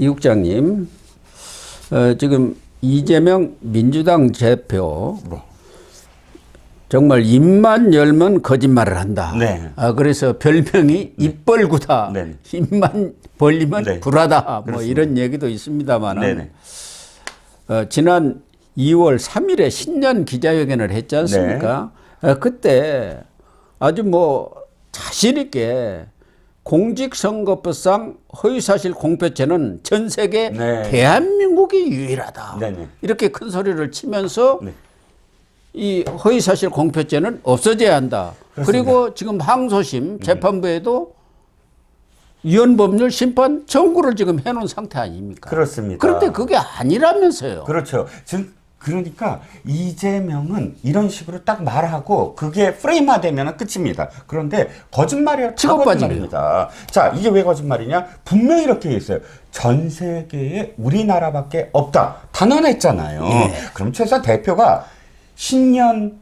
이 국장님, 지금 이재명 민주당 대표 정말 입만 열면 거짓말을 한다. 네. 그래서 별명이 입벌구다. 네. 입만 벌리면 네. 불하다. 그렇습니다. 뭐 이런 얘기도 있습니다만 네네. 지난 2월 3일에 신년 기자회견을 했지 않습니까? 그때 아주 뭐 자신 있게 공직선거법상 허위사실 공표죄는 전 세계 네. 대한민국이 유일하다. 네네. 이렇게 큰 소리를 치면서 네. 이 허위사실 공표죄는 없어져야 한다. 그렇습니다. 그리고 지금 항소심 재판부에도 위헌법률 심판 청구를 지금 해놓은 상태 아닙니까? 그렇습니다. 그런데 그게 아니라면서요. 그렇죠. 그러니까 이재명은 이런 식으로 딱 말하고 그게 프레임화되면 끝입니다. 그런데 거짓말이야. 다 거짓말입니다. 자, 이게 왜 거짓말이냐? 분명히 이렇게 있어요. 전 세계에 우리나라밖에 없다. 단언했잖아요. 예. 그럼 최소한 대표가 신년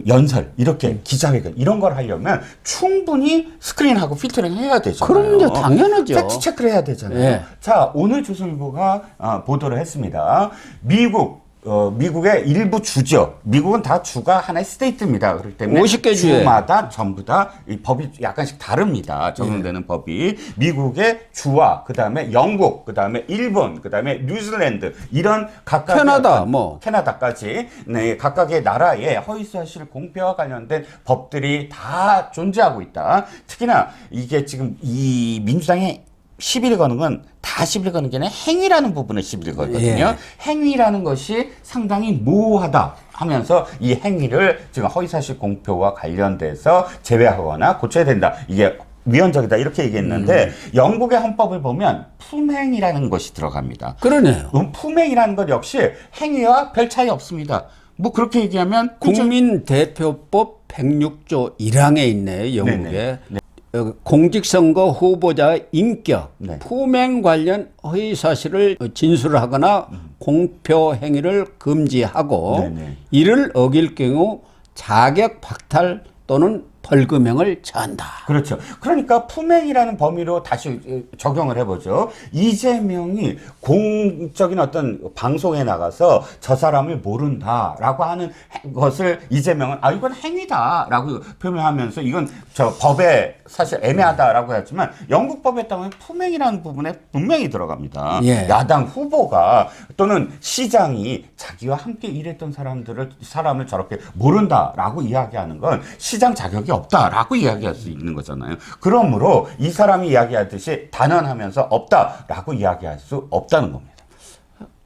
연설 이렇게 기자회견 이런 걸 하려면 충분히 스크린하고 필터링 해야 되잖아요. 그럼요, 당연하죠. 팩트 체크를 해야 되잖아요. 예. 자, 오늘 조선일보가 보도를 했습니다. 미국의 일부 주죠. 미국은 다 주가 하나의 스테이트입니다. 그렇기 때문에 50개 주에 주마다 전부 다 이 법이 약간씩 다릅니다. 적용되는 법이. 미국의 주와 그다음에 영국, 그다음에 일본, 그다음에 뉴질랜드 이런 각각의 캐나다까지 네, 각각의 나라의 허위사실 공표와 관련된 법들이 다 존재하고 있다. 특히나 이게 지금 이 민주당의 시비를 거는 건 다 시비를 거는 게 아니라 행위라는 부분에 시비를 걸거든요. 예. 행위라는 것이 상당히 모호하다 하면서 이 행위를 지금 허위사실 공표와 관련돼서 제외하거나 고쳐야 된다. 이게 위헌적이다 이렇게 얘기했는데 영국의 헌법을 보면 품행이라는 것이 들어갑니다. 그러네요. 품행이라는 것 역시 행위와 별 차이 없습니다. 뭐 그렇게 얘기하면 국민대표법 106조 1항에 있네요. 영국에. 네. 공직선거 후보자의 인격, 네. 품행 관련 허위사실을 진술하거나 공표 행위를 금지하고 네네. 이를 어길 경우 자격 박탈 또는 벌금형을 처한다. 그렇죠. 그러니까 품행이라는 범위로 다시 적용을 해보죠. 이재명이 공적인 어떤 방송에 나가서 저 사람을 모른다라고 하는 것을 이재명은 이건 행위다라고 표명하면서 이건 저 법에 사실 애매하다라고 했지만 영국 법에 따르면 품행이라는 부분에 분명히 들어갑니다. 예. 야당 후보가 또는 시장이 자기와 함께 일했던 사람을 저렇게 모른다라고 이야기하는 건 시장 자격이 없다라고 이야기할 수 있는 거잖아요. 그러므로 이 사람이 이야기하듯이 단언하면서 없다라고 이야기할 수 없다는 겁니다.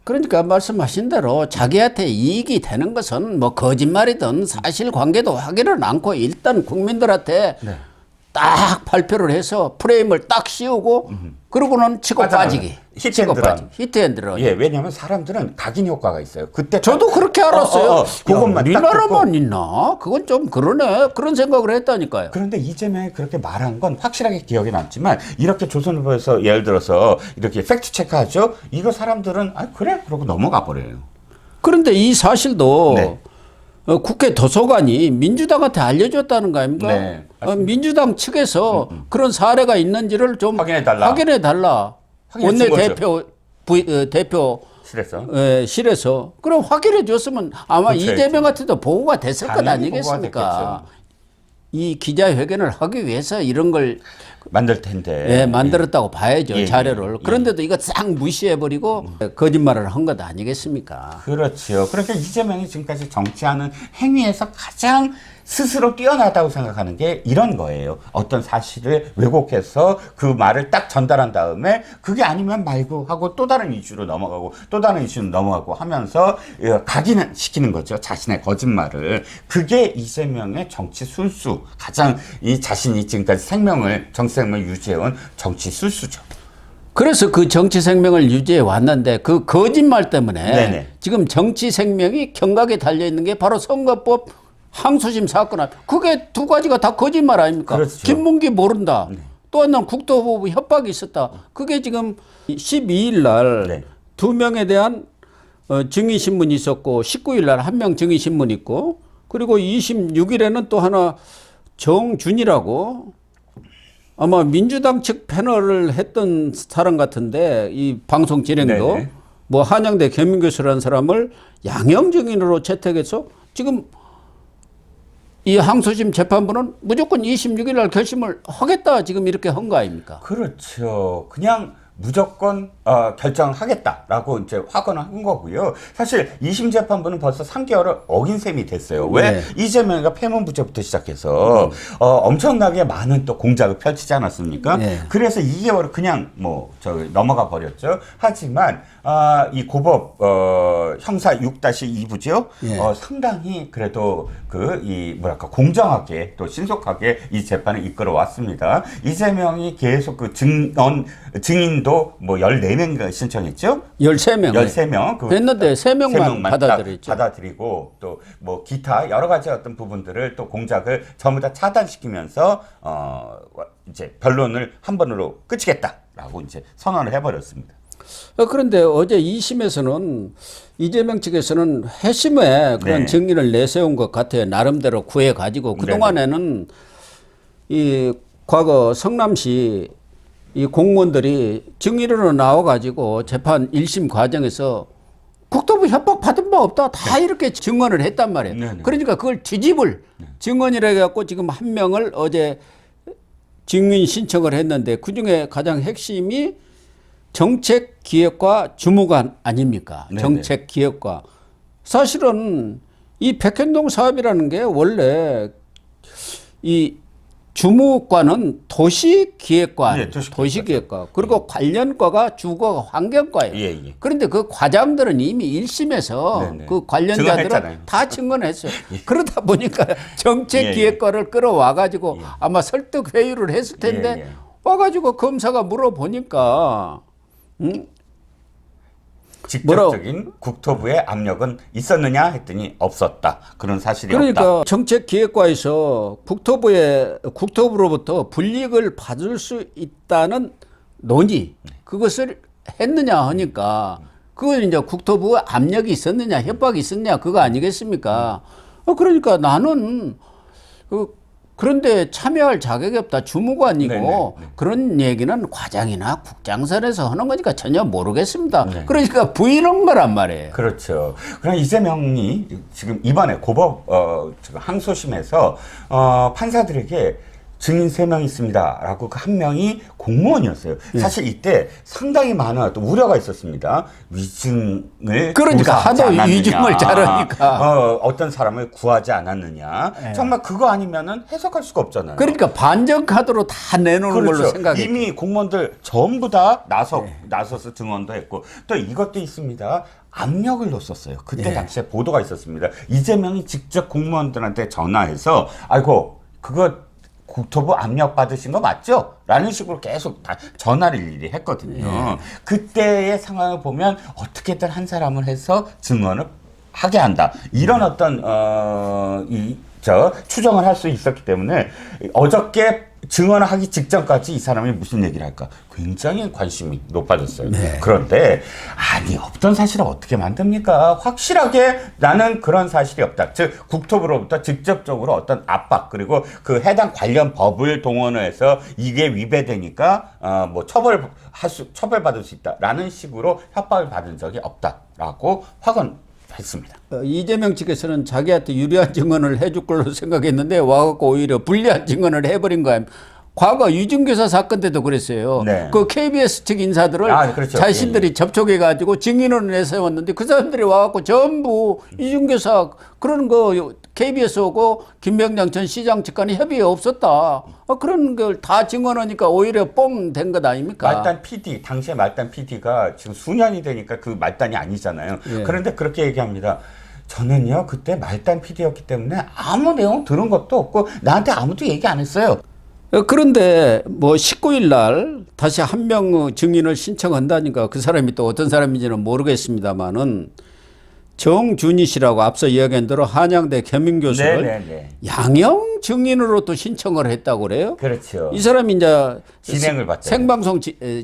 그러니까 말씀하신 대로 자기한테 이익이 되는 것은 뭐 거짓말이든 사실관계도 확인을 않고 일단 국민들한테 딱 발표를 해서 프레임을 딱 씌우고 그러고는 치고 빠지기. 히트앤드런. 예, 왜냐하면 사람들은 각인 효과가 있어요. 그때 저도 그렇게 알았어요. 그것만 우리나라만 있나? 그건 좀 그러네. 그런 생각을 했다니까요. 그런데 이재명이 그렇게 말한 건 확실하게 기억이 남지만 이렇게 조선일보에서 예를 들어서 이렇게 팩트 체크하죠. 이거 사람들은 그래 그러고 넘어가 버려요. 그런데 이 사실도 네. 국회 도서관이 민주당한테 알려줬다는 거 아닙니까? 네, 민주당 측에서 그런 사례가 있는지를 좀 확인해달라. 원내 대표 실에서 그럼 확인해 줬으면 아마 이재명한테도 보고가 됐을 것 아니겠습니까? 이 기자회견을 하기 위해서 이런 걸 만들 텐데. 만들었다고 봐야죠. 자료를. 그런데도 이거 싹 무시해버리고 거짓말을 한 것 아니겠습니까? 그렇죠. 그러니까 이재명이 지금까지 정치하는 행위에서 가장 스스로 뛰어나다고 생각하는 게 이런 거예요. 어떤 사실을 왜곡해서 그 말을 딱 전달한 다음에 그게 아니면 말고 하고 또 다른 이슈로 넘어가고 또 다른 이슈로 넘어가고 하면서 각인을 시키는 거죠. 자신의 거짓말을. 그게 이재명의 정치 술수. 가장 이 자신이 지금까지 정치 생명을 유지해온 정치 술수죠. 그래서 그 정치 생명을 유지해 왔는데 그 거짓말 때문에 네네. 지금 정치 생명이 경각에 달려 있는 게 바로 선거법 항소심 사건. 그게 두 가지가 다 거짓말 아닙니까? 그렇죠. 김문기 모른다. 또 하나는 국토부 협박이 있었다. 그게 지금 12일 날 두 명에 대한 증인신문이 있었고 19일 날 한 명 증인신문이 있고 그리고 26일에는 또 하나 정준이라고 아마 민주당 측 패널을 했던 사람 같은데 이 방송 진행도 네네. 뭐 한양대 겸임교수라는 사람을 양형 증인으로 채택해서 지금 이 항소심 재판부는 무조건 26일 날 결심을 하겠다 지금 이렇게 한 거 아닙니까? 그렇죠. 그냥 무조건 결정을 하겠다라고 이제 확언을 한 거고요. 사실 2심 재판부는 벌써 3개월을 어긴 셈이 됐어요. 왜? 네. 이재명이가 폐문부제부터 시작해서 엄청나게 많은 또 공작을 펼치지 않았습니까? 네. 그래서 2개월을 그냥 넘어가 버렸죠. 하지만 이 고법 형사 6-2부죠. 예. 상당히 그래도 공정하게 또 신속하게 이 재판을 이끌어 왔습니다. 이재명이 계속 그 증인도 뭐 14명 신청했죠? 13명. 13명. 했는데 3명만 받아들였죠. 받아들이고 또 뭐 기타 여러 가지 어떤 부분들을 또 공작을 전부 다 차단시키면서 이제 변론을 한 번으로 끝이겠다라고 이제 선언을 해버렸습니다. 그런데 어제 2심에서는 이재명 측에서는 회심에 그런 네. 증인을 내세운 것 같아요. 나름대로 구해가지고 그동안에는 이 과거 성남시 이 공무원들이 증인으로 나와가지고 재판 1심 과정에서 국토부 협박 받은 바 없다. 다 이렇게 증언을 했단 말이에요. 네네. 그러니까 그걸 뒤집을 증언이라 해갖고 지금 한 명을 어제 증인 신청을 했는데 그중에 가장 핵심이 정책기획과 주무관 아닙니까? 네네. 정책기획과. 사실은 이 백현동 사업이라는 게 원래 이 주무과는 도시기획과, 네, 도시기획과. 그리고 관련과가 주거가 환경과예요. 예, 예. 그런데 그 과장들은 이미 1심에서 네네. 그 관련자들은 증언했잖아요. 다 증언했어요. 그러다 보니까 정책기획과를 끌어와가지고 예. 아마 설득 회의를 했을 텐데 예, 예. 와가지고 검사가 물어보니까 직접적인 국토부의 압력은 있었느냐 했더니 없었다. 그런 사실이 그러니까 없다. 정책기획과에서 국토부로부터 불이익을 받을 수 있다는 논의 그것을 했느냐 하니까 그건 이제 국토부의 압력이 있었느냐 협박이 있었느냐 그거 아니겠습니까? 그러니까 나는 그런데 참여할 자격이 없다. 주무관이고 네네. 그런 얘기는 과장이나 국장선에서 하는 거니까 전혀 모르겠습니다. 네. 그러니까 부인한 거란 말이에요. 그렇죠. 그럼 이재명이 지금 이번에 고법 지금 항소심에서 판사들에게 증인 3명 있습니다라고 그 한 명이 공무원이었어요. 사실 이때 상당히 많은 어떤 우려가 있었습니다. 위증을 그러니까 조사하지 하도 않았느냐. 위증을 잘하니까. 어떤 사람을 구하지 않았느냐. 네. 정말 그거 아니면은 해석할 수가 없잖아요. 그러니까 반전 카드로 다 내놓는 걸로 생각해요. 이미 공무원들 전부 다 나서서 증언도 했고 또 이것도 있습니다. 압력을 넣었어요. 그때 당시에 보도가 있었습니다. 이재명이 직접 공무원들한테 전화해서 아이고 그거 국토부 압력 받으신 거 맞죠? 라는 식으로 계속 다 전화를 일일이 했거든요. 그때의 상황을 보면 어떻게든 한 사람을 해서 증언을 하게 한다. 이런 어떤 추정을 할 수 있었기 때문에 어저께 증언을 하기 직전까지 이 사람이 무슨 얘기를 할까 굉장히 관심이 높아졌어요. 그런데 없던 사실을 어떻게 만듭니까? 확실하게 나는 그런 사실이 없다. 즉 국토부로부터 직접적으로 어떤 압박 그리고 그 해당 관련 법을 동원해서 이게 위배되니까 뭐 처벌받을 수 있다라는 식으로 협박을 받은 적이 없다라고 확언했습니다. 이재명 측에서는 자기한테 유리한 증언을 해줄 걸로 생각했는데 와갖고 오히려 불리한 증언을 해버린 거야. 과거 유증교사 사건 때도 그랬어요. 네. 그 KBS 측 인사들을 그렇죠. 자신들이 접촉해가지고 증인으로 내세웠는데 그 사람들이 와갖고 전부 유증교사 그런 거 KBS 오고 김병장 전 시장 측간에 협의가 없었다. 그런 걸 다 증언하니까 오히려 뻥 된 것 아닙니까? 말단 PD, 당시에 말단 PD가 지금 수년이 되니까 그 말단이 아니잖아요. 그런데 그렇게 얘기합니다. 저는요, 그때 말단 PD였기 때문에 아무 내용 들은 것도 없고 나한테 아무도 얘기 안 했어요. 그런데 뭐 19일 날 다시 한 명 증인을 신청한다니까 그 사람이 또 어떤 사람인지는 모르겠습니다만은 정준희 씨라고 앞서 이야기한 대로 한양대 겸임교수를 양형 증인으로 또 신청을 했다고 그래요. 그렇죠. 이 사람이 이제 진행을 받잖아요. 생방송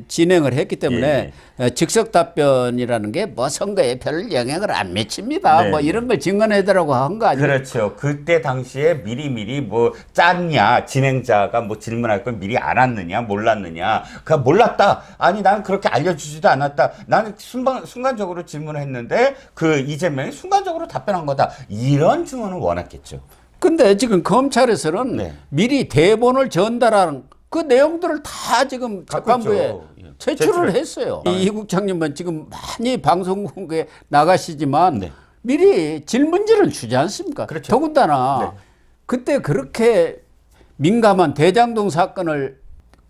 진행을 했기 때문에 즉석 답변이라는 게 뭐 선거에 별 영향을 안 미칩니다. 네, 뭐 이런 걸 증언해달라고 한 거 아니에요? 그렇죠. 그때 당시에 미리 뭐 짰냐, 진행자가 뭐 질문할 걸 미리 알았느냐, 몰랐느냐. 그냥 몰랐다. 아니, 나는 그렇게 알려주지도 않았다. 나는 순간적으로 질문을 했는데 그 이재명이 순간적으로 답변한 거다. 이런 증언을 원했겠죠. 근데 지금 검찰에서는 네. 미리 대본을 전달하는 그 내용들을 다 지금 갖고 재판부에 있죠. 예. 제출을 했어요. 이 국장님은 지금 많이 방송국에 나가시지만 네. 미리 질문지를 주지 않습니까? 그렇죠. 더군다나 네. 그때 그렇게 민감한 대장동 사건을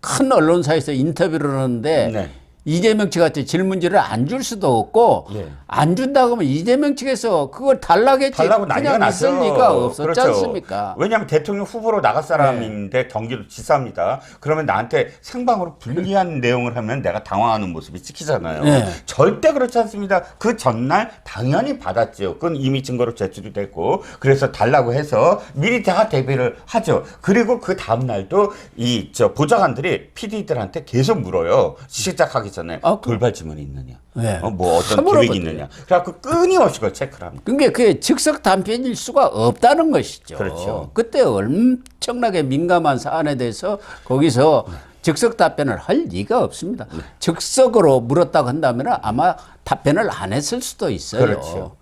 큰 언론사에서 인터뷰를 하는데 네. 이재명 측한테 질문지를 안 줄 수도 없고 예. 안 준다고 하면 이재명 측에서 그걸 달라겠지. 달라고 난리가 그냥 났죠. 있을 리가 없었지 그렇죠. 않습니까? 왜냐하면 대통령 후보로 나갈 사람인데 경기도 지사입니다. 그러면 나한테 생방으로 불리한 내용을 하면 내가 당황하는 모습이 찍히잖아요. 네. 절대 그렇지 않습니다. 그 전날 당연히 받았죠. 그건 이미 증거로 제출이 됐고 그래서 달라고 해서 미리 다 대비를 하죠. 그리고 그 다음 날도 이 보좌관들이 PD들한테 계속 물어요. 시작하기 전에 돌발 질문이 있느냐, 네. 뭐 어떤 다 계획이 물어봤대요. 있느냐. 그래갖고 끊임없이 그걸 체크를 합니다. 그게 그게 즉석 단편일 수가 없다는 것이죠. 그렇죠. 그때 엄청나게 민감한 사안에 대해서 거기서 즉석 답변을 할 리가 없습니다. 즉석으로 물었다고 한다면 아마 답변을 안 했을 수도 있어요. 그렇죠.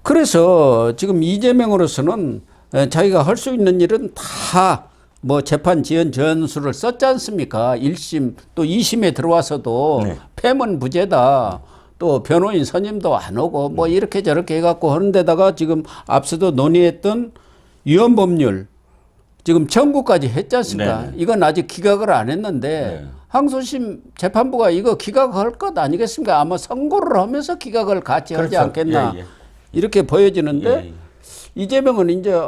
그래서 지금 이재명으로서는 자기가 할 수 있는 일은 다 뭐 재판 지연 전수를 썼지 않습니까? 1심 또 2심에 들어와서도 네. 패문 부재다. 또 변호인 선임도 안 오고 뭐 이렇게 저렇게 해갖고 하는 데다가 지금 앞서도 논의했던 위헌법률 지금 청구까지 했지 않습니까? 네. 이건 아직 기각을 안 했는데 네. 항소심 재판부가 이거 기각할 것 아니겠습니까? 아마 선고를 하면서 기각을 같이 하지 그렇죠. 않겠나 예, 예. 이렇게 보여지는데 예. 이재명은 이제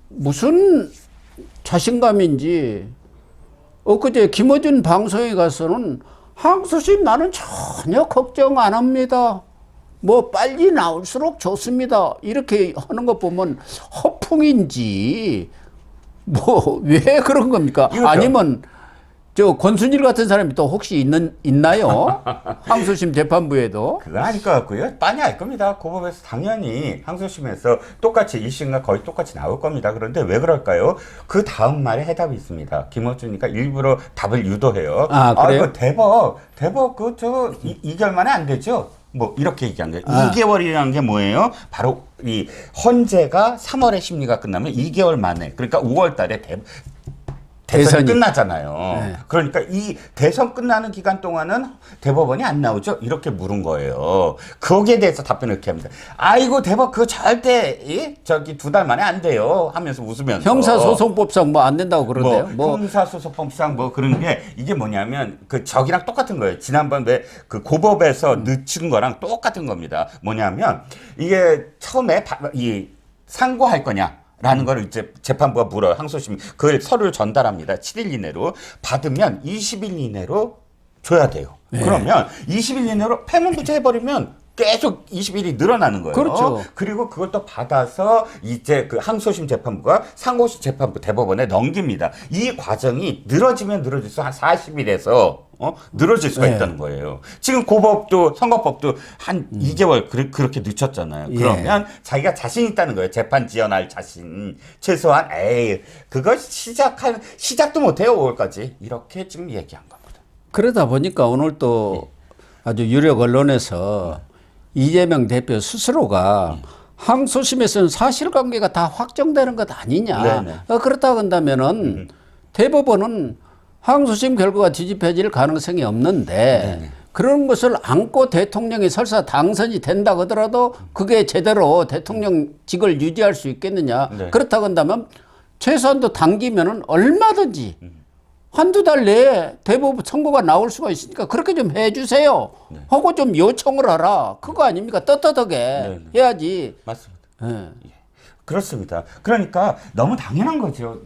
무슨 자신감인지 엊그제 김어준 방송에 가서는 항소심 나는 전혀 걱정 안 합니다. 뭐 빨리 나올수록 좋습니다. 이렇게 하는 거 보면 허풍인지 뭐 왜 그런 겁니까? 이거죠. 아니면 저 권순일 같은 사람이 또 혹시 있나요? 항소심 재판부에도. 그건 아닐 것 같고요. 빤히 알 겁니다. 고법에서 당연히 항소심에서 똑같이 1심과 거의 똑같이 나올 겁니다. 그런데 왜 그럴까요? 그 다음 말에 해답이 있습니다. 김어준이가 일부러 답을 유도해요. 아, 그래요? 이거 대법 그 2개월 만에 안 되죠? 뭐 이렇게 얘기한 거예요. 2개월이라는 게 뭐예요? 바로 이 헌재가 3월에 심리가 끝나면 2개월 만에 그러니까 5월 달에 대선이 끝나잖아요. 네. 그러니까 이 대선 끝나는 기간 동안은 대법원이 안 나오죠? 이렇게 물은 거예요. 거기에 대해서 답변을 이렇게 합니다. 아이고 대법 그거 절대 저기 2달 만에 안 돼요 하면서 웃으면서 형사소송법상 뭐 안 된다고 그러는데요. 뭐 형사소송법상 뭐 그런 게 이게 뭐냐면 그 저기랑 똑같은 거예요. 지난번 왜 그 고법에서 늦춘 거랑 똑같은 겁니다. 뭐냐면 이게 처음에 이 상고할 거냐 라는 거를 이제 재판부가 물어요. 항소심 그걸 서류를 전달합니다. 7일 이내로 받으면 20일 이내로 줘야 돼요. 네. 그러면 20일 이내로 패문부채 해버리면 계속 20일이 늘어나는 거예요. 그렇죠. 그리고 그걸 또 받아서 이제 그 항소심 재판부가 상고심 재판부 대법원에 넘깁니다. 이 과정이 늘어지면 늘어질수록 한 40일에서 늘어질 수가 네. 있다는 거예요. 지금 고법도 선거법도 한 2개월 그렇게 늦췄잖아요. 예. 그러면 자기가 자신 있다는 거예요. 재판 지연할 자신. 최소한 그걸 시작도 못해요. 5월까지. 이렇게 지금 얘기한 겁니다. 그러다 보니까 오늘 또 아주 유력 언론에서 이재명 대표 스스로가 항소심에서는 사실관계가 다 확정되는 것 아니냐. 네네. 그렇다고 한다면은 대법원은 항소심 결과가 뒤집혀질 가능성이 없는데 그런 것을 안고 대통령이 설사 당선이 된다고 하더라도 그게 제대로 대통령직을 유지할 수 있겠느냐. 네. 그렇다고 한다면 최소한도 당기면은 얼마든지 한두 달 내에 대법원 선고가 나올 수가 있으니까 그렇게 좀 해주세요. 하고 좀 요청을 하라. 그거 아닙니까? 떳떳하게 해야지. 맞습니다. 예. 그렇습니다. 그러니까 너무 당연한 거죠.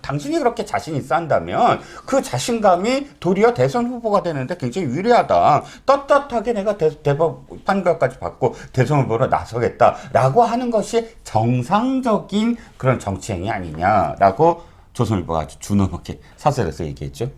당신이 그렇게 자신 있어 한다면 그 자신감이 도리어 대선 후보가 되는데 굉장히 유리하다. 떳떳하게 내가 대법 판결까지 받고 대선 후보로 나서겠다라고 하는 것이 정상적인 그런 정치 행위 아니냐라고 조선일보가 아주 준엄하게 사설에서 얘기했죠.